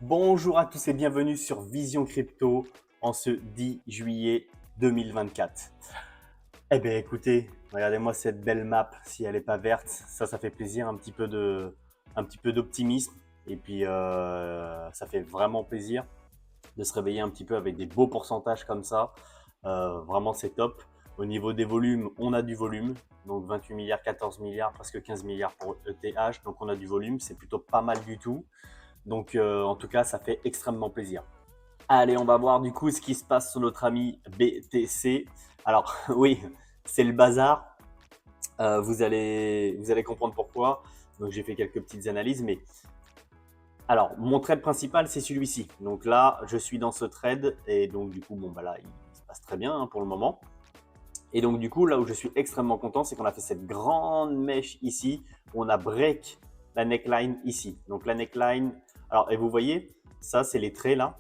Bonjour à tous et bienvenue sur Vision Crypto en ce 10 juillet 2024. Eh bien écoutez, regardez-moi cette belle map, si elle n'est pas verte, ça fait plaisir, un petit peu d'optimisme et puis ça fait vraiment plaisir de se réveiller un petit peu avec des beaux pourcentages comme ça. Vraiment c'est top. Au niveau des volumes, on a du volume, donc 28 milliards, 14 milliards, presque 15 milliards pour ETH, donc on a du volume, c'est plutôt pas mal du tout. Donc en tout cas, ça fait extrêmement plaisir. Allez, on va voir du coup ce qui se passe sur notre ami BTC. Alors oui, c'est le bazar. Vous allez comprendre pourquoi. Donc j'ai fait quelques petites analyses, mais alors mon trade principal c'est celui-ci. Donc là, je suis dans ce trade et donc du coup, bon bah là, il se passe très bien pour le moment. Et donc du coup, là où je suis extrêmement content, c'est qu'on a fait cette grande mèche ici, où on a break la neckline ici. Donc la neckline, alors et vous voyez, ça c'est les traits là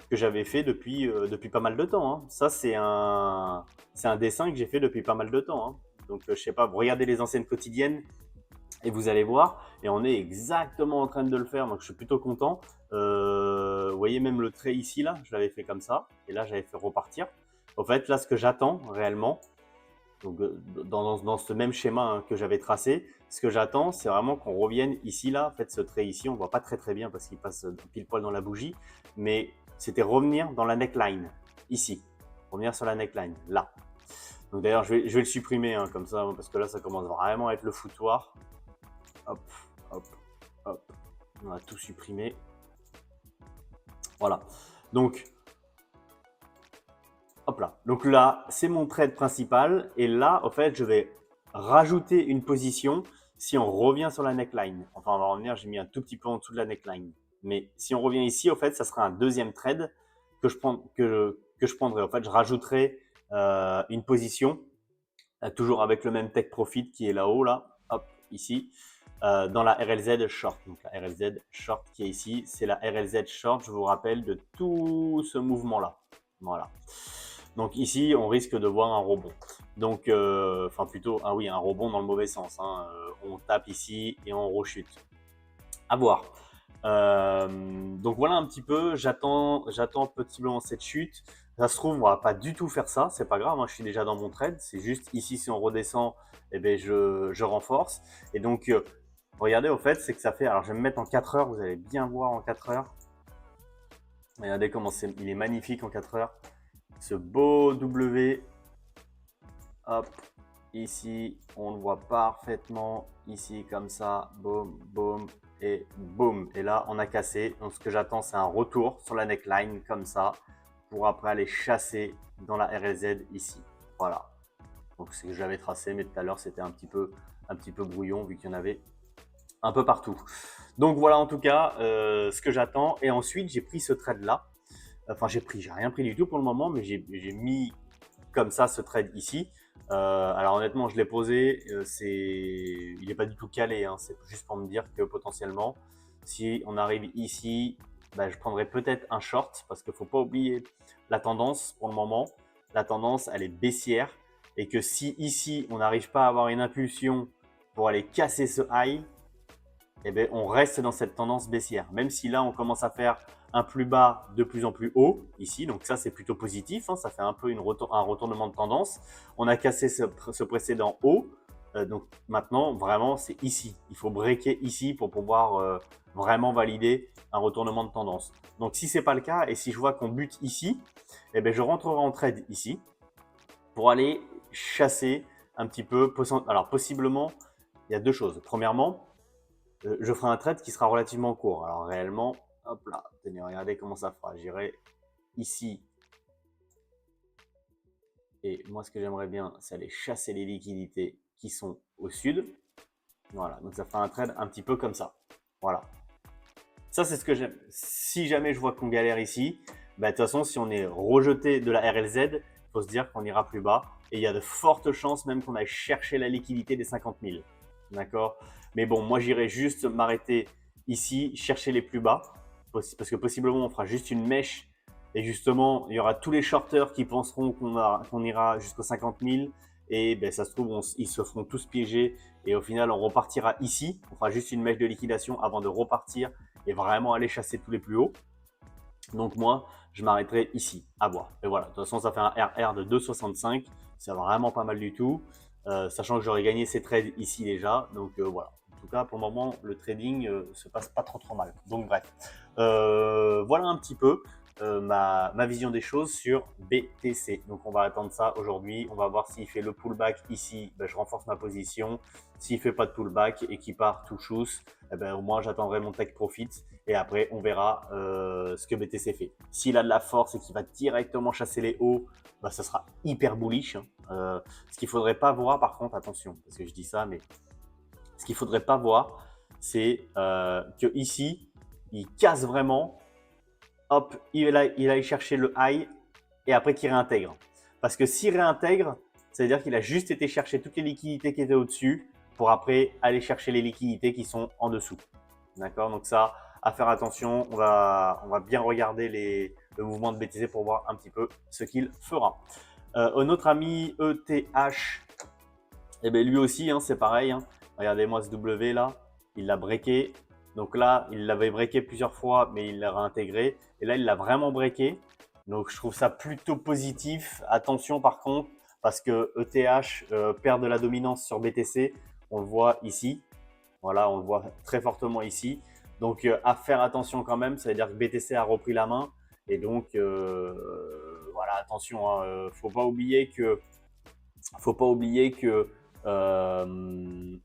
que j'avais fait depuis pas mal de temps, hein. Ça c'est un dessin que j'ai fait depuis pas mal de temps, hein. Donc je sais pas, vous regardez les anciennes quotidiennes et vous allez voir, et on est exactement en train de le faire, donc je suis plutôt content. Vous voyez même le trait ici là, je l'avais fait comme ça, et là j'avais fait repartir. En fait, là, ce que j'attends réellement, donc dans ce même schéma hein, que j'avais tracé, ce que j'attends, c'est vraiment qu'on revienne ici, là. En fait, ce trait ici, on ne voit pas très très bien parce qu'il passe pile poil dans la bougie, mais c'était revenir dans la neckline, ici. Revenir sur la neckline, là. Donc d'ailleurs, je vais le supprimer hein, comme ça, parce que là, ça commence vraiment à être le foutoir. Hop, hop, hop. On a tout supprimé. Voilà. Donc, hop là. Donc là, c'est mon trade principal. Et là, en fait, je vais rajouter une position si on revient sur la neckline. Enfin, on va revenir, j'ai mis un tout petit peu en dessous de la neckline. Mais si on revient ici, en fait, ça sera un deuxième trade que je prendrai. En fait, je rajouterai une position, toujours avec le même take profit qui est là-haut, là, hop, ici, dans la RLZ short. Donc la RLZ short qui est ici, c'est la RLZ short, je vous rappelle, de tout ce mouvement-là. Voilà. Donc ici, on risque de voir un rebond. Donc, enfin plutôt, ah oui, un rebond dans le mauvais sens, hein. On tape ici et on rechute. À voir. Donc voilà un petit peu, j'attends possiblement cette chute. Ça se trouve, on va pas du tout faire ça, c'est pas grave, hein, je suis déjà dans mon trade. C'est juste ici, si on redescend, eh ben, je renforce. Et donc, regardez, au fait, c'est que ça fait. Alors, je vais me mettre en 4 heures, vous allez bien voir en 4 heures. Regardez comment il est magnifique en 4 heures. Ce beau W, hop, ici, on le voit parfaitement, ici, comme ça, boum, boum, et boum. Et là, on a cassé. Donc, ce que j'attends, c'est un retour sur la neckline, comme ça, pour après aller chasser dans la RLZ ici. Voilà. Donc, c'est que je l'avais tracé, mais tout à l'heure, c'était un petit peu brouillon, vu qu'il y en avait un peu partout. Donc, voilà, en tout cas, ce que j'attends. Et ensuite, j'ai pris ce trade-là. Enfin, j'ai rien pris du tout pour le moment, mais j'ai mis comme ça ce trade ici. Alors honnêtement, je l'ai posé, il n'est pas du tout calé, hein, c'est juste pour me dire que potentiellement, si on arrive ici, bah, je prendrai peut-être un short parce qu'il ne faut pas oublier la tendance pour le moment. La tendance, elle est baissière et que si ici, on n'arrive pas à avoir une impulsion pour aller casser ce high, eh bien, on reste dans cette tendance baissière. Même si là, on commence à faire un plus bas de plus en plus haut ici. Donc ça, c'est plutôt positif, hein. Ça fait un peu un retournement de tendance. On a cassé ce précédent haut. Donc maintenant, vraiment, c'est ici. Il faut breaker ici pour pouvoir vraiment valider un retournement de tendance. Donc si ce n'est pas le cas et si je vois qu'on bute ici, eh bien, je rentrerai en trade ici pour aller chasser un petit peu. Alors possiblement, il y a deux choses. Premièrement, je ferai un trade qui sera relativement court. Alors réellement, hop là, tenez, regardez comment ça fera. J'irai ici. Et moi, ce que j'aimerais bien, c'est aller chasser les liquidités qui sont au sud. Voilà, donc ça fera un trade un petit peu comme ça. Voilà. Ça, c'est ce que j'aime. Si jamais je vois qu'on galère ici, bah, de toute façon, si on est rejeté de la RLZ, il faut se dire qu'on ira plus bas. Et il y a de fortes chances même qu'on aille chercher la liquidité des 50 000. D'accord. Mais bon, moi, j'irai juste m'arrêter ici, chercher les plus bas. Parce que possiblement, on fera juste une mèche. Et justement, il y aura tous les shorters qui penseront qu'on ira jusqu'aux 50 000. Et ben, ça se trouve, ils se feront tous piéger. Et au final, on repartira ici. On fera juste une mèche de liquidation avant de repartir et vraiment aller chasser tous les plus hauts. Donc moi, je m'arrêterai ici, à voir. Et voilà, de toute façon, ça fait un RR de 2,65. C'est vraiment pas mal du tout, sachant que j'aurais gagné ces trades ici déjà. Donc voilà. En tout cas, pour le moment, le trading se passe pas trop mal. Donc bref, voilà un petit peu ma vision des choses sur BTC. Donc on va attendre ça aujourd'hui. On va voir s'il fait le pullback ici, ben, je renforce ma position. S'il fait pas de pullback et qu'il part tout chousse, eh ben, au moins j'attendrai mon take profit et après on verra ce que BTC fait. S'il a de la force et qu'il va directement chasser les hauts, bah, ça sera hyper bullish. Hein. Ce qu'il faudrait pas voir, par contre, attention, parce que je dis ça, mais ce qu'il faudrait pas voir, c'est que ici, il casse vraiment, hop, il aille chercher le high et après qu'il réintègre. Parce que s'il réintègre, ça veut dire qu'il a juste été chercher toutes les liquidités qui étaient au-dessus pour après aller chercher les liquidités qui sont en dessous. D'accord? Donc ça, à faire attention, on va bien regarder le mouvement de BTC pour voir un petit peu ce qu'il fera. Notre ami ETH, eh bien, lui aussi, hein, c'est pareil. Hein. Regardez-moi ce W là, il l'a breaké. Donc là, il l'avait breaké plusieurs fois, mais il l'a réintégré. Et là, il l'a vraiment breaké. Donc, je trouve ça plutôt positif. Attention par contre, parce que ETH perd de la dominance sur BTC. On le voit ici. Voilà, on le voit très fortement ici. Donc, à faire attention quand même. Ça veut dire que BTC a repris la main. Et donc, voilà, attention. Hein, faut pas oublier que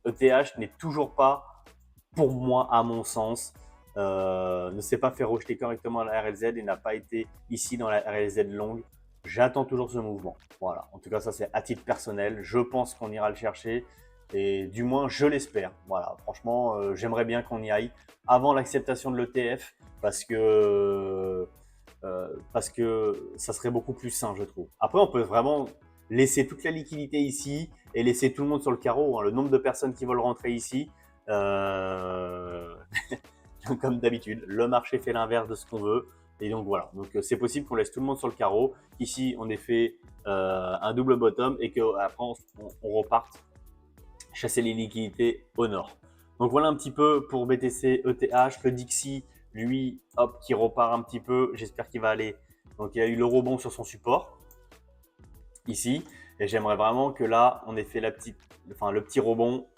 ETH n'est toujours pas, pour moi, à mon sens, ne s'est pas fait rejeter correctement la RLZ et n'a pas été ici dans la RLZ longue. J'attends toujours ce mouvement. Voilà. En tout cas, ça c'est à titre personnel. Je pense qu'on ira le chercher et du moins je l'espère. Voilà. Franchement, j'aimerais bien qu'on y aille avant l'acceptation de l'ETF parce que ça serait beaucoup plus sain, je trouve. Après, on peut vraiment laisser toute la liquidité ici et laisser tout le monde sur le carreau. Hein. Le nombre de personnes qui veulent rentrer ici, comme d'habitude, le marché fait l'inverse de ce qu'on veut. Et donc voilà, donc c'est possible qu'on laisse tout le monde sur le carreau, qu'ici on ait fait un double bottom et qu'après on reparte chasser les liquidités au nord. Donc voilà un petit peu pour BTC, ETH, le Dixie, lui, hop, qui repart un petit peu. J'espère qu'il va aller. Donc il y a eu le rebond sur son support ici, et j'aimerais vraiment que là on ait fait le petit rebond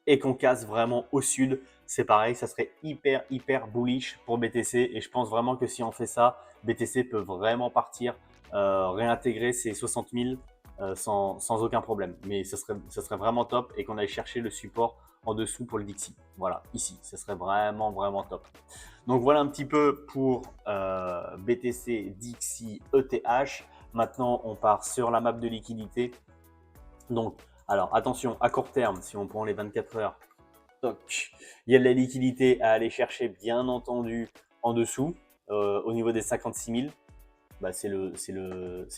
et qu'on casse vraiment au sud. C'est pareil, ça serait hyper bullish pour BTC et je pense vraiment que si on fait ça, BTC peut vraiment partir réintégrer ses 60 000 sans aucun problème. Mais ça serait vraiment top et qu'on aille chercher le support en dessous pour le Dixie. Voilà, ici, ça serait vraiment top. Donc voilà un petit peu pour BTC, Dixie, ETH. Maintenant, on part sur la map de liquidité. Donc, alors attention, à court terme, si on prend les 24 heures, toc, il y a de la liquidité à aller chercher, bien entendu, en dessous, au niveau des 56 000. Bah, c'est le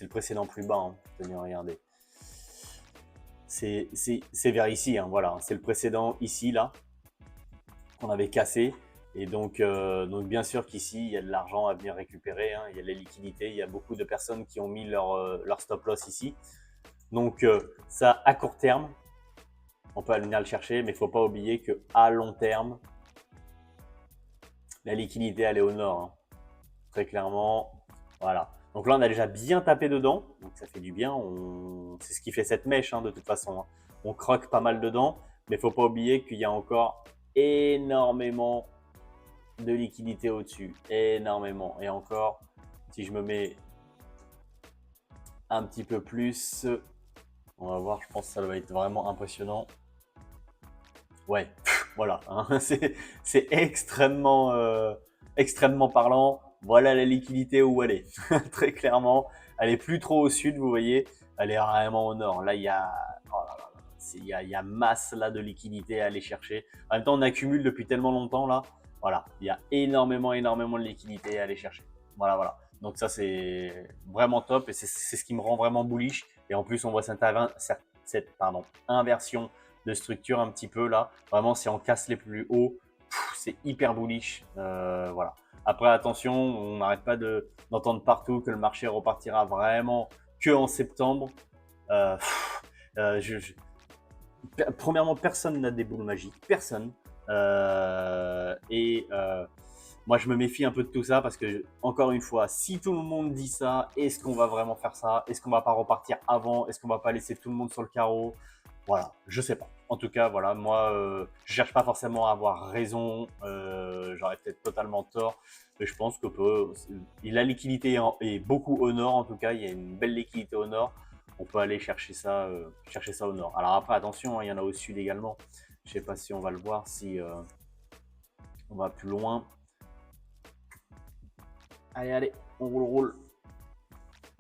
précédent plus bas, hein. Tenez, regardez. C'est vers ici, hein, voilà. C'est le précédent ici, là, qu'on avait cassé. Et donc bien sûr qu'ici, il y a de l'argent à venir récupérer. Hein. Il y a de la liquidité. Il y a beaucoup de personnes qui ont mis leur stop loss ici. Donc ça, à court terme, on peut venir le chercher, mais il ne faut pas oublier qu'à long terme, la liquidité, elle est au nord. Hein. Très clairement, voilà. Donc là, on a déjà bien tapé dedans, donc ça fait du bien. C'est ce qui fait cette mèche, hein, de toute façon. Hein. On croque pas mal dedans, mais il ne faut pas oublier qu'il y a encore énormément de liquidité au-dessus. Énormément. Et encore, si je me mets un petit peu plus, on va voir, je pense que ça va être vraiment impressionnant. Ouais, voilà, hein, c'est extrêmement parlant. Voilà la liquidité où elle est. Très clairement, elle est plus trop au sud, vous voyez, elle est vraiment au nord. Là, il y a, oh là là, il y a masse là de liquidité à aller chercher. En même temps, on accumule depuis tellement longtemps là. Voilà, il y a énormément de liquidité à aller chercher. Voilà. Donc ça, c'est vraiment top et c'est ce qui me rend vraiment bullish. Et en plus, on voit cette inversion de structure un petit peu là. Vraiment, si on casse les plus hauts, c'est hyper bullish. Voilà. Après, attention, on n'arrête pas d'entendre partout que le marché repartira vraiment que en septembre. Premièrement, personne n'a des boules magiques. Personne. moi, je me méfie un peu de tout ça parce que, encore une fois, si tout le monde dit ça, est-ce qu'on va vraiment faire ça? Est-ce qu'on va pas repartir avant? Est-ce qu'on va pas laisser tout le monde sur le carreau? Voilà, je sais pas. En tout cas, voilà, moi, je cherche pas forcément à avoir raison. J'aurais peut-être totalement tort, mais je pense que la liquidité est beaucoup au nord. En tout cas, il y a une belle liquidité au nord. On peut aller chercher ça au nord. Alors après, attention, hein, il y en a au sud également. Je sais pas si on va le voir, si on va plus loin. Allez, allez, on roule.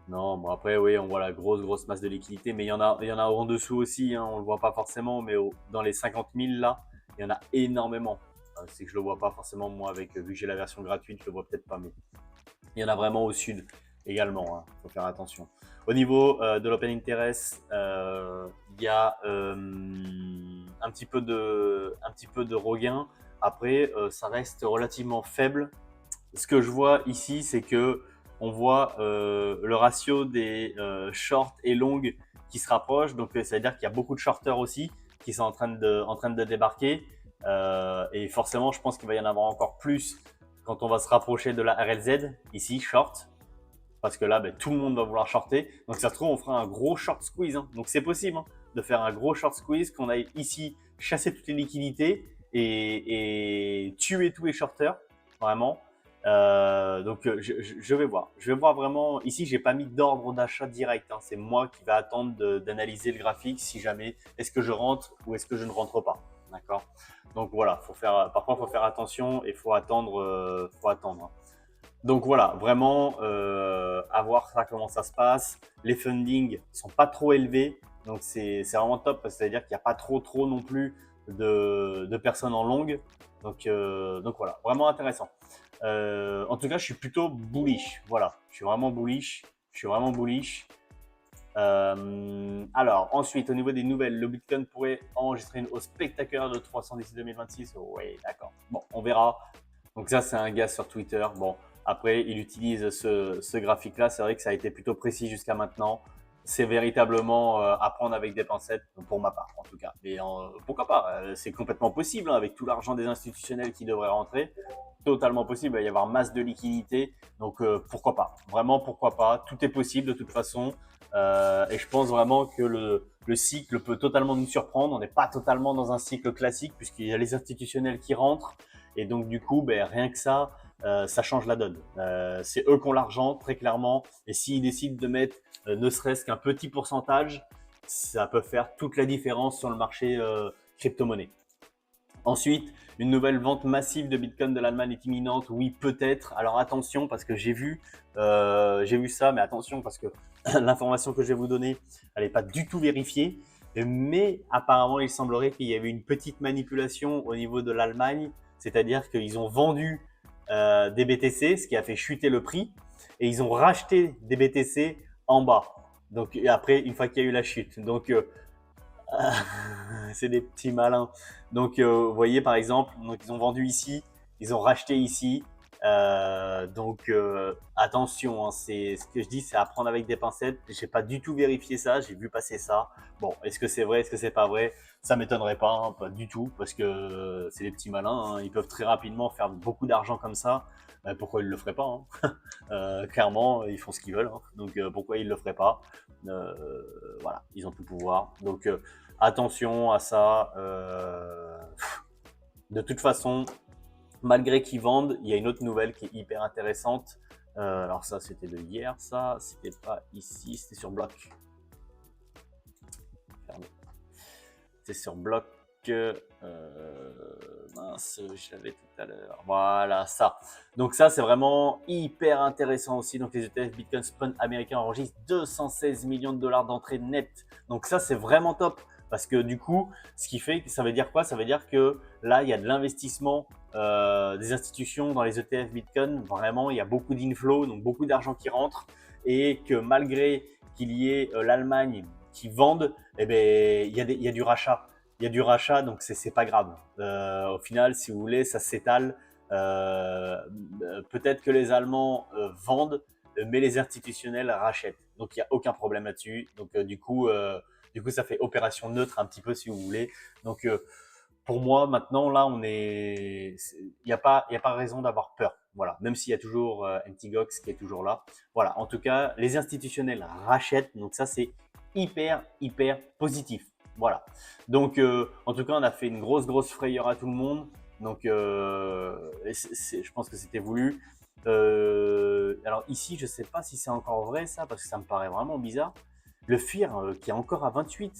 Non, bon après, oui, on voit la grosse masse de liquidité, mais il y en a en dessous aussi, hein, on ne le voit pas forcément, mais dans les 50 000 là, il y en a énormément. C'est que je ne le vois pas forcément, moi, vu que j'ai la version gratuite, je ne le vois peut-être pas, mais il y en a vraiment au sud également, il faut faire attention. Au niveau de l'open interest, il y a un petit peu de regain. Après, ça reste relativement faible. Ce que je vois ici, c'est que on voit le ratio des shorts et longues qui se rapproche. Donc, ça veut dire qu'il y a beaucoup de shorters aussi qui sont en train de débarquer. Et forcément, je pense qu'il va y en avoir encore plus quand on va se rapprocher de la RLZ, ici, short. Parce que là, ben, tout le monde va vouloir shorter. Donc, ça se trouve, on fera un gros short squeeze, hein. Donc, c'est possible, hein, de faire un gros short squeeze, qu'on aille ici chasser toutes les liquidités et tuer tous les shorters, vraiment. Donc, je vais voir. Je vais voir vraiment. Ici, j'ai pas mis d'ordre d'achat direct, hein. C'est moi qui vais attendre d'analyser le graphique si jamais est-ce que je rentre ou est-ce que je ne rentre pas. D'accord. Donc voilà, parfois il faut faire attention et faut attendre, faut attendre. Donc voilà, vraiment, à voir ça, comment ça se passe. Les fundings sont pas trop élevés, donc c'est vraiment top parce que ça veut dire qu'il n'y a pas trop non plus de personnes en longue. Donc voilà, vraiment intéressant. En tout cas, je suis plutôt bullish. Voilà, je suis vraiment bullish. Je suis vraiment bullish. Alors, ensuite, au niveau des nouvelles, le Bitcoin pourrait enregistrer une hausse spectaculaire de 300 d'ici 2026. Oui, d'accord. Bon, on verra. Donc ça, c'est un gars sur Twitter. Bon, après, il utilise ce graphique-là. C'est vrai que ça a été plutôt précis jusqu'à maintenant. C'est véritablement à prendre avec des pincettes, pour ma part en tout cas. Mais pourquoi pas? C'est complètement possible, hein, avec tout l'argent des institutionnels qui devrait rentrer. Totalement possible, il va y avoir masse de liquidités. Donc pourquoi pas? Vraiment, pourquoi pas? Tout est possible de toute façon. Et je pense vraiment que le cycle peut totalement nous surprendre. On n'est pas totalement dans un cycle classique puisqu'il y a les institutionnels qui rentrent. Et donc, du coup, ben, rien que ça change la donne. C'est eux qui ont l'argent, très clairement. Et s'ils décident de mettre ne serait-ce qu'un petit pourcentage, ça peut faire toute la différence sur le marché crypto-monnaie. Ensuite, une nouvelle vente massive de Bitcoin de l'Allemagne est imminente. Oui, peut-être. Alors attention, parce que j'ai vu ça, mais attention, parce que l'information que je vais vous donner, elle n'est pas du tout vérifiée. Mais apparemment, il semblerait qu'il y avait une petite manipulation au niveau de l'Allemagne, c'est-à-dire qu'ils ont vendu des BTC, ce qui a fait chuter le prix, et ils ont racheté des BTC en bas. Donc après, une fois qu'il y a eu la chute. Donc c'est des petits malins. Donc, vous voyez, par exemple, donc, ils ont vendu ici, ils ont racheté ici. Donc, attention, hein, ce que je dis, c'est à prendre avec des pincettes. Je n'ai pas du tout vérifié ça, j'ai vu passer ça. Bon, est-ce que c'est vrai, est-ce que c'est pas vrai? Ça m'étonnerait pas, hein, pas du tout, parce que c'est des petits malins, hein. Ils peuvent très rapidement faire beaucoup d'argent comme ça. Pourquoi ils le feraient pas, hein? Clairement, ils font ce qu'ils veulent, hein. Donc, pourquoi ils le feraient pas? Voilà, ils ont tout pouvoir. Donc, attention à ça. De toute façon, malgré qu'ils vendent, il y a une autre nouvelle qui est hyper intéressante. Alors ça, c'était de hier, ça. C'était pas ici, c'était sur Block. C'était sur Block. Mince, je l'avais tout à l'heure. Voilà, ça. Donc ça, c'est vraiment hyper intéressant aussi. Donc les ETF Bitcoin Spot américains enregistrent 216 millions de dollars d'entrée nette. Donc ça, c'est vraiment top. Parce que du coup, ce qui fait, ça veut dire quoi? Ça veut dire que là, il y a de l'investissement des institutions dans les ETF Bitcoin. Vraiment, il y a beaucoup d'inflow, donc beaucoup d'argent qui rentre. Et que malgré qu'il y ait l'Allemagne qui vende, eh ben, il y a du rachat. Il y a du rachat, donc c'est pas grave. Au final, si vous voulez, ça s'étale. Peut-être que les Allemands vendent, mais les institutionnels rachètent. Donc il n'y a aucun problème là-dessus. Donc du coup, ça fait opération neutre un petit peu si vous voulez. Donc pour moi, maintenant, là, il n'y a pas raison d'avoir peur. Voilà. Même s'il y a toujours MTGOX qui est toujours là. Voilà. En tout cas, les institutionnels rachètent. Donc ça, c'est hyper, hyper positif. Voilà. Donc, en tout cas, on a fait une grosse frayeur à tout le monde. Donc, je pense que c'était voulu. Alors ici, je sais pas si c'est encore vrai ça, parce que ça me paraît vraiment bizarre. Le FIR qui est encore à 28.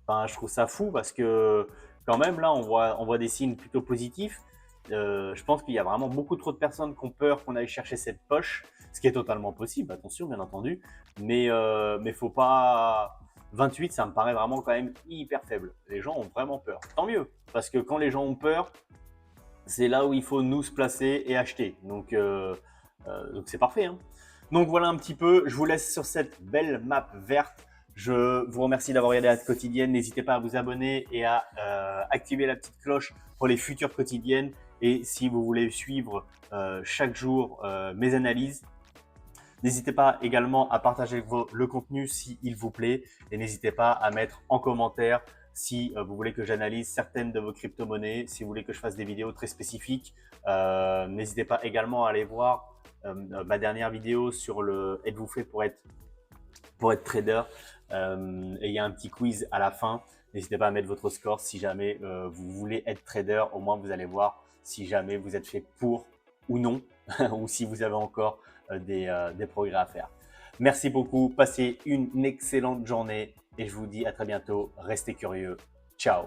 Enfin, je trouve ça fou parce que quand même là, on voit des signes plutôt positifs. Je pense qu'il y a vraiment beaucoup trop de personnes qui ont peur qu'on aille chercher cette poche, ce qui est totalement possible, attention bien entendu. Mais faut pas. 28, ça me paraît vraiment quand même hyper faible. Les gens ont vraiment peur. Tant mieux, parce que quand les gens ont peur, c'est là où il faut nous se placer et acheter. Donc c'est parfait, hein. Donc voilà un petit peu. Je vous laisse sur cette belle map verte. Je vous remercie d'avoir regardé la quotidienne. N'hésitez pas à vous abonner et à activer la petite cloche pour les futures quotidiennes. Et si vous voulez suivre chaque jour mes analyses, n'hésitez pas également à partager le contenu s'il vous plaît. Et n'hésitez pas à mettre en commentaire si vous voulez que j'analyse certaines de vos crypto-monnaies, si vous voulez que je fasse des vidéos très spécifiques. N'hésitez pas également à aller voir ma dernière vidéo sur le êtes-vous fait pour être trader. Et il y a un petit quiz à la fin. N'hésitez pas à mettre votre score si jamais vous voulez être trader. Au moins, vous allez voir si jamais vous êtes fait pour ou non, ou si vous avez encore des progrès à faire. Merci beaucoup. Passez une excellente journée et je vous dis à très bientôt. Restez curieux. Ciao.